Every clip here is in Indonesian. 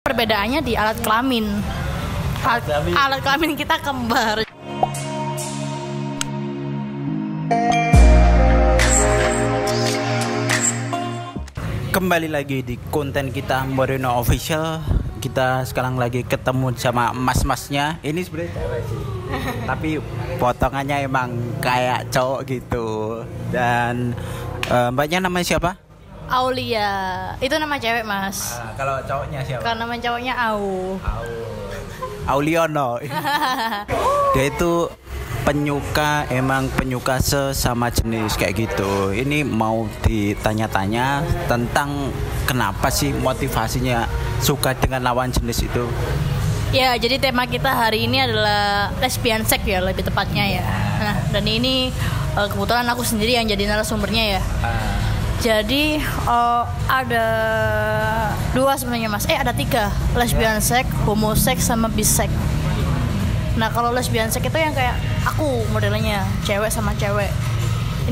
Perbedaannya di alat kelamin. Alat kelamin kita kembar. Kembali lagi di konten kita Moreno Official. Kita sekarang lagi ketemu sama mas-masnya. Ini sebenarnya cewek sih, tapi potongannya emang kayak cowok gitu. Dan mbaknya namanya siapa? Aulia. Itu nama cewek, Mas. Kalau cowoknya siapa? Kalau nama cowoknya Auliono. Dia itu penyuka sesama jenis kayak gitu. Ini mau ditanya-tanya tentang kenapa sih motivasinya suka dengan lawan jenis itu. Ya, jadi tema kita hari ini adalah lesbian sex ya, lebih tepatnya ya. Nah, dan ini kebetulan aku sendiri yang jadi narasumbernya ya. Jadi ada dua sebenarnya, Mas. Ada tiga, lesbian sex, homoseks, sama biseks. Nah, kalau lesbian sex itu yang kayak aku modelnya, cewek sama cewek.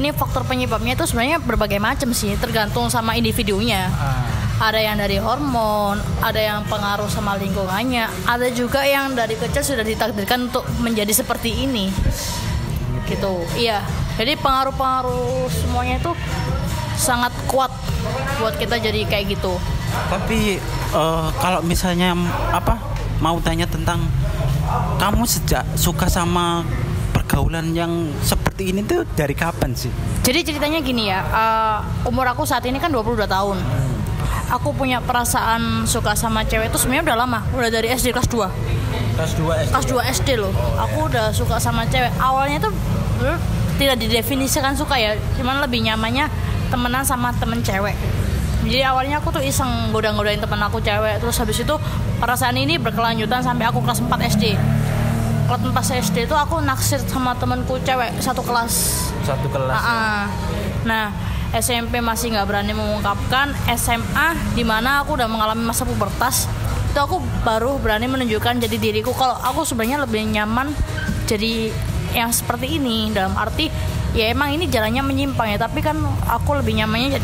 Ini faktor penyebabnya itu sebenarnya berbagai macam sih, tergantung sama individunya. Ada yang dari hormon, ada yang pengaruh sama lingkungannya, ada juga yang dari kecil sudah ditakdirkan untuk menjadi seperti ini. Gitu. Iya. Jadi pengaruh-pengaruh semuanya itu sangat kuat buat kita jadi kayak gitu. Tapi kalau misalnya mau tanya tentang kamu sejak suka sama pergaulan yang seperti ini tuh dari kapan sih? Jadi ceritanya gini ya, umur aku saat ini kan 22 tahun. Aku punya perasaan suka sama cewek itu sebenarnya udah lama, udah dari SD kelas 2. Kelas 2 SD loh. Aku udah suka sama cewek. Awalnya tuh tidak didefinisikan suka ya, cuman lebih nyamannya temenan sama temen cewek. Jadi awalnya aku tuh iseng godain temen aku cewek. Terus habis itu perasaan ini berkelanjutan sampai aku kelas 4 SD. Kelas 4 SD itu aku naksir sama temenku cewek satu kelas. Nah, SMP masih nggak berani mengungkapkan. SMA dimana aku udah mengalami masa pubertas, itu aku baru berani menunjukkan jadi diriku kalau aku sebenarnya lebih nyaman jadi yang seperti ini. Dalam arti ya emang ini jalannya menyimpang ya, tapi kan aku lebih nyamannya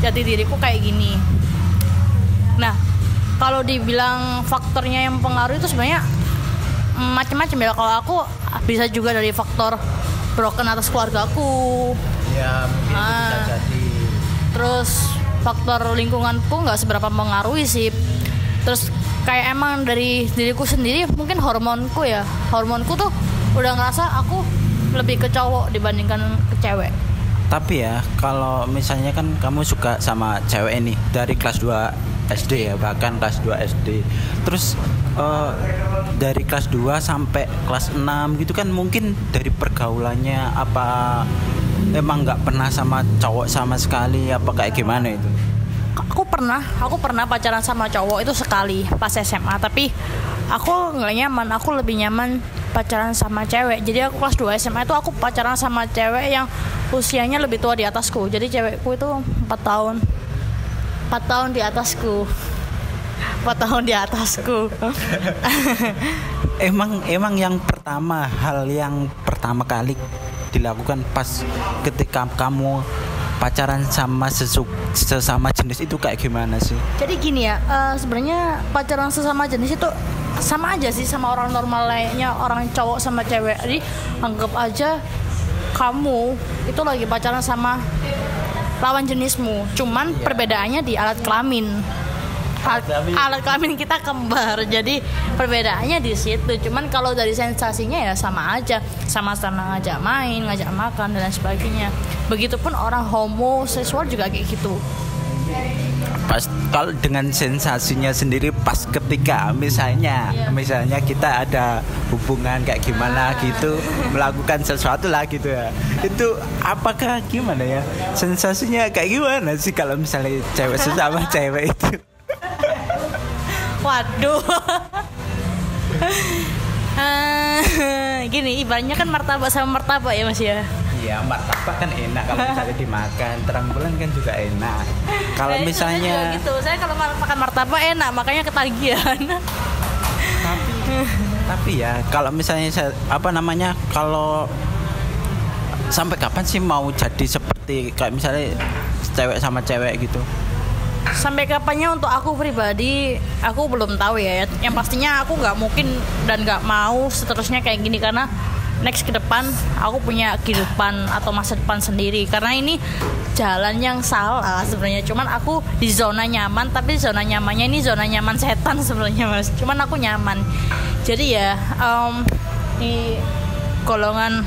jadi diriku kayak gini. Nah, kalau dibilang faktornya yang pengaruh itu sebenarnya macam-macam ya. Kalau aku bisa juga dari faktor broken atas keluargaku. Ya, mungkin itu bisa jadi. Terus faktor lingkunganku nggak seberapa mengaruhi sih. Terus kayak emang dari diriku sendiri, mungkin hormonku tuh udah ngerasa aku lebih ke cowok dibandingkan ke cewek. Tapi ya, kalau misalnya kan kamu suka sama cewek ini dari kelas 2 SD ya, bahkan kelas 2 SD. Terus dari kelas 2 sampai kelas 6 gitu kan, mungkin dari pergaulannya apa emang nggak pernah sama cowok sama sekali, apa kayak gimana itu? Aku pernah pacaran sama cowok itu sekali pas SMA, tapi aku nggak nyaman. Aku lebih nyaman pacaran sama cewek. Jadi aku kelas 2 SMA itu aku pacaran sama cewek yang usianya lebih tua di atasku. Jadi cewekku itu 4 tahun di atasku. 4 tahun di atasku. Emang hal yang pertama kali dilakukan pas ketika kamu pacaran sama sesama jenis itu kayak gimana sih? Jadi gini ya, sebenarnya pacaran sesama jenis itu sama aja sih sama orang normal lainnya, orang cowok sama cewek. Jadi anggap aja kamu itu lagi pacaran sama lawan jenismu. Cuman perbedaannya di alat kelamin. Alat kelamin kita kembar. Jadi perbedaannya di situ. Cuman kalau dari sensasinya ya sama aja. Sama-sama ngajak main, ngajak makan dan lain sebagainya. Begitupun orang homoseksual juga kayak gitu. Pas kalau dengan sensasinya sendiri pas ketika misalnya kita ada hubungan kayak gimana gitu, melakukan sesuatu lah gitu ya, itu apakah gimana ya sensasinya kayak gimana sih kalau misalnya cewek sesama cewek itu? Waduh. Gini, ibaratnya kan martabak sama martabak ya, Mas ya. Iya, martabak kan enak kalau misalnya dimakan, terang bulan kan juga enak. Kalau misalnya gitu, saya kalau makan martabak enak, makanya ketagihan. Tapi ya, kalau misalnya kalau sampai kapan sih mau jadi seperti kayak misalnya cewek sama cewek gitu? Sampai kapannya untuk aku pribadi, aku belum tahu ya. Yang pastinya aku nggak mungkin dan nggak mau seterusnya kayak gini, karena next ke depan aku punya kehidupan atau masa depan sendiri. Karena ini jalan yang salah sebenarnya. Cuman aku di zona nyaman, tapi zona nyamannya ini zona nyaman setan sebenarnya, Mas. Cuman aku nyaman. Jadi ya di golongan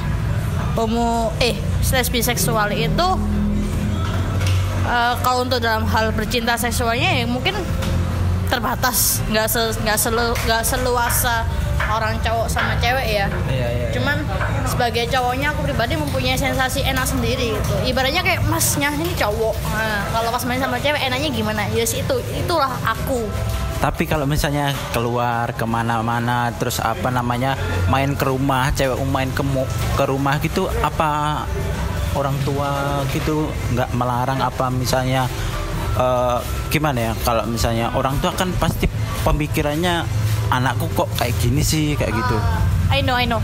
biseksual itu kalau untuk dalam hal bercinta seksualnya ya mungkin terbatas, nggak seluasa orang cowok sama cewek ya. Iya. Cuman sebagai cowoknya aku pribadi mempunyai sensasi enak sendiri gitu. Ibaratnya kayak masnya ini cowok. Nah, kalau pas main sama cewek enaknya gimana? Yes, itulah aku. Tapi kalau misalnya keluar kemana-mana, terus apa namanya main ke rumah, cewek main ke rumah gitu, apa orang tua gitu nggak melarang? Apa misalnya gimana ya, kalau misalnya orang tua kan pasti pemikirannya anakku kok kayak gini sih, kayak gitu. I know.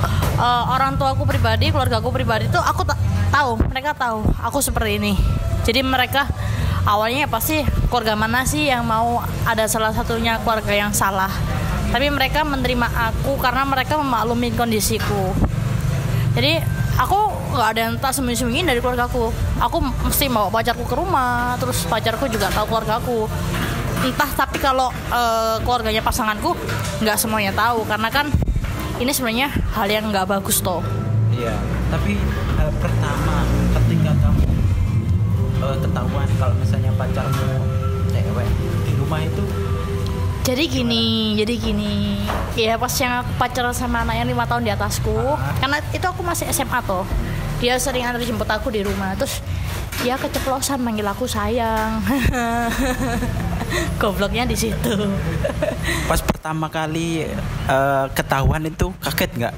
Orang tua aku pribadi, keluarga aku pribadi tuh aku tahu, mereka tahu aku seperti ini. Jadi mereka awalnya pasti keluarga mana sih yang mau ada salah satunya keluarga yang salah. Tapi mereka menerima aku karena mereka memaklumi kondisiku. Jadi aku nggak ada yang tak sembunyi-sembunyiin dari keluargaku. Aku mesti bawa pacarku ke rumah, terus pacarku juga tahu keluargaku. Entah, tapi kalau keluarganya pasanganku nggak semuanya tahu, karena kan ini sebenarnya hal yang nggak bagus toh. Iya. Tapi pertama ketika kamu ketahuan kalau misalnya pacarmu cewek di rumah itu. Jadi gini, ya pas yang aku pacaran sama anak yang 5 tahun di atasku, karena itu aku masih SMA toh, dia sering antar jemput aku di rumah, terus dia keceplosan manggil aku sayang. Gobloknya di situ. Pas pertama kali ketahuan itu kaget nggak?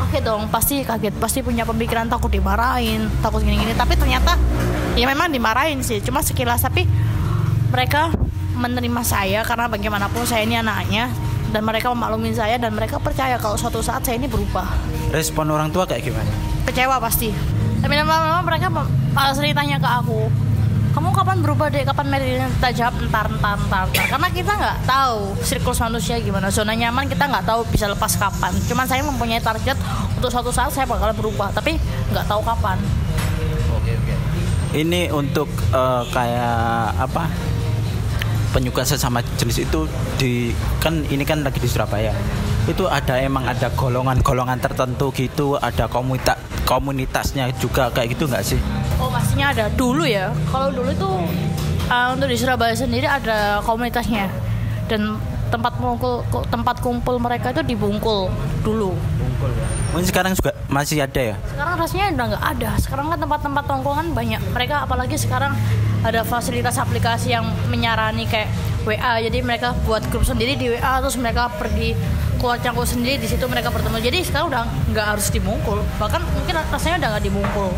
Kaget dong, pasti kaget, pasti punya pemikiran takut dimarahin, takut gini-gini, tapi ternyata ya memang dimarahin sih, cuma sekilas. Tapi mereka menerima saya karena bagaimanapun saya ini anaknya, dan mereka memaklumin saya, dan mereka percaya kalau suatu saat saya ini berubah. Respon orang tua kayak gimana? Kecewa pasti. Tapi lama-lama mereka sering tanya ke aku, kamu kapan berubah deh, kapan married? Kita jawab entar. Karena kita nggak tahu siklus manusia gimana, zona nyaman kita nggak tahu bisa lepas kapan. Cuman saya mempunyai target untuk suatu saat saya bakal berubah, tapi nggak tahu kapan. Oke. Ini untuk kayak apa? Penyuka sesama jenis itu ini kan lagi di Surabaya. Itu emang ada golongan-golongan tertentu gitu, ada komunitasnya juga kayak gitu nggak sih? Oh, pastinya ada. Dulu ya, kalau dulu itu untuk di Surabaya sendiri ada komunitasnya, dan tempat kumpul mereka itu di Bungkul dulu. Bungkul ya. Mungkin sekarang juga masih ada ya? Sekarang rasanya udah nggak ada. Sekarang kan tempat-tempat tongkrongan banyak. Mereka apalagi sekarang ada fasilitas aplikasi yang menyarani kayak WA. Jadi mereka buat grup sendiri di WA, terus mereka pergi keluar cangkul sendiri, di situ mereka bertemu. Jadi sekarang udah nggak harus di Bungkul. Bahkan mungkin rasanya udah nggak di Bungkul.